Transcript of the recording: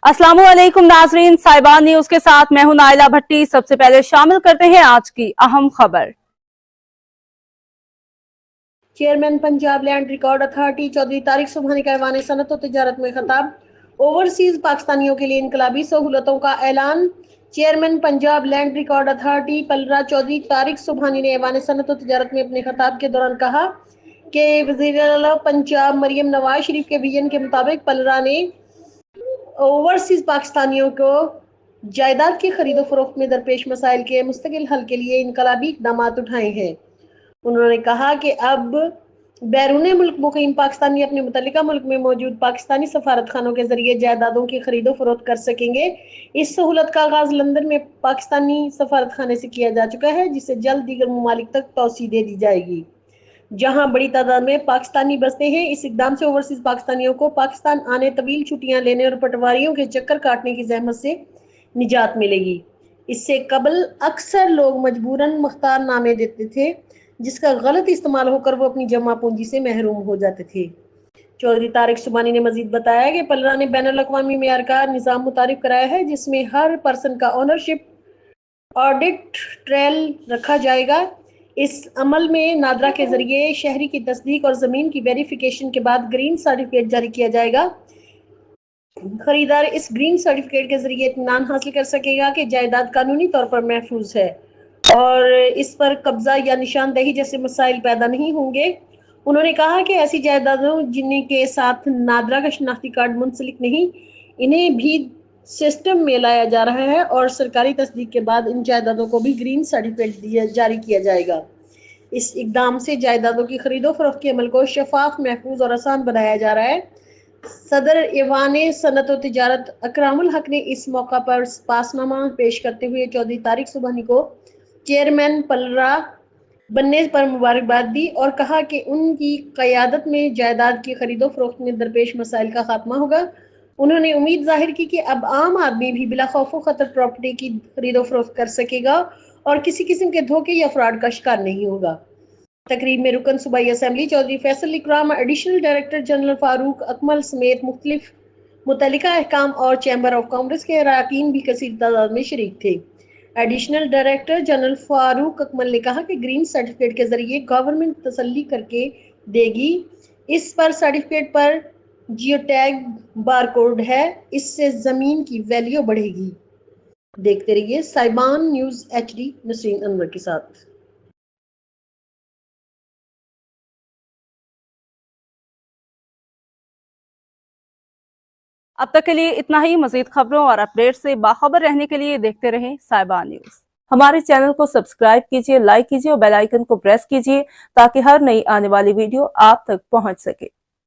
अस्सलाम वालेकुम नाजरीन, साइबान न्यूज के साथ मैं हूं नाइला भट्टी। सबसे पहले शामिल करते हैं आज की अहम खबर। Chairman Punjab land record authority Chaudhry Tariq Subhani का ऐवान सनत और तिजारत में खिताब। ओवरसीज पाकिस्तानियों के लिए इनकलाबी सहूलतों का ऐलान। Chairman Punjab land record authority पलरा चौधरी तारिक सुबहानी ने ऐवान सनत और तिजारत में अपने खिताब के दौरान कहा कि वज़ीर-ए-आला पंजाब मरियम नवाज शरीफ के विजन के मुताबिक पलरा ने ओवरसीज पाकिस्तानियों को जायदाद की खरीदो फरोख्त में दरपेश मसाइल के मुस्तकिल हल के लिए इनकलाबी इकदाम उठाए हैं। उन्होंने कहा कि अब बैरून मुल्क मुकीम पाकिस्तानी अपने मुतल्लिका मुल्क में मौजूद पाकिस्तानी सफारत खानों के जरिए जायदादों की खरीदो फरोख्त कर सकेंगे। इस सहूलत का आगाज लंदन में पाकिस्तानी सफारत खाने से किया जा चुका है, जिसे जल्द दीगर ममालिक तक तौसी दे दी जाएगी, जहां बड़ी तादाद में पाकिस्तानी बसते हैं। इस इकदाम से ओवरसीज पाकिस्तानियों को पाकिस्तान आने, तवील छुट्टियां लेने और पटवारियों के चक्कर काटने की जहमत से निजात मिलेगी। इससे कबल अक्सर लोग मजबूरन मुख्तार नामे देते थे, जिसका गलत इस्तेमाल होकर वो अपनी जमा पूंजी से महरूम हो जाते थे। चौधरी तारिक सुबहानी ने मजीद बताया कि पलरा ने बैनुल अक़वामी मेयार का निज़ाम मुतारिफ कराया है, जिसमें हर पर्सन का ओनरशिप ऑडिट ट्रेल रखा जाएगा। इस अमल में नादरा के जरिए शहरी की तस्दीक और जमीन की वेरिफिकेशन के बाद ग्रीन सर्टिफिकेट जारी किया जाएगा। खरीदार इस ग्रीन सर्टिफिकेट के जरिए इत्मीनान हासिल कर सकेगा कि जायदाद कानूनी तौर पर महफूज है और इस पर कब्जा या निशानदेही जैसे मसाइल पैदा नहीं होंगे। उन्होंने कहा कि ऐसी जायदादों जिनके साथ नादरा का शनाख्ती कार्ड मुंसलिक नहीं, इन्हें भी सिस्टम में लाया जा रहा है और सरकारी तस्दीक के बाद इन जायदादों को भी ग्रीन सर्टिफिकेट जारी किया जाएगा। इस इकदाम से जायदादों की खरीदो फरोख्त के अमल को शफाफ, महफूज और आसान बनाया जा रहा है। सदर ऐवान सनत और तिजारत अकरामुल हक ने इस मौका पर पासनामा पेश करते हुए चौधरी तारिक सुबहानी को चेयरमैन पलरा बनने पर मुबारकबाद दी और कहा कि उनकी क़यादत में जायदाद की खरीदो फरोख्त में दरपेश मसाइल का खात्मा होगा। उन्होंने उम्मीद जाहिर की कि अब आम आदमी भी बिला खौफ व खतर प्रॉपर्टी की खरीदो फरोख्त कर सकेगा और किसी किस्म के धोखे या फ्रॉड का शिकार नहीं होगा। तकरीब में रुकन सूबाई असेंबली चौधरी फैसल इकराम, additional director general Farooq Akmal समेत मुख्तलिफ मुतल्लिका अहकाम और चैम्बर ऑफ कॉमर्स के अरकान भी कसीर तादाद में शरीक थे। Additional director general Farooq Akmal ने कहा कि ग्रीन सर्टिफिकेट के जरिए गवर्नमेंट तसल्ली करके देगी। इस पर सर्टिफिकेट पर जियोटैग बारकोड है, इससे जमीन की वैल्यू बढ़ेगी। देखते रहिए साइबान न्यूज HD नसरीन अनवर के साथ। अब तक के लिए इतना ही। मजीद खबरों और अपडेट से बाखबर रहने के लिए देखते रहें साइबान न्यूज। हमारे चैनल को सब्सक्राइब कीजिए, लाइक कीजिए और बेल आइकन को प्रेस कीजिए ताकि हर नई आने वाली वीडियो आप तक पहुंच सके।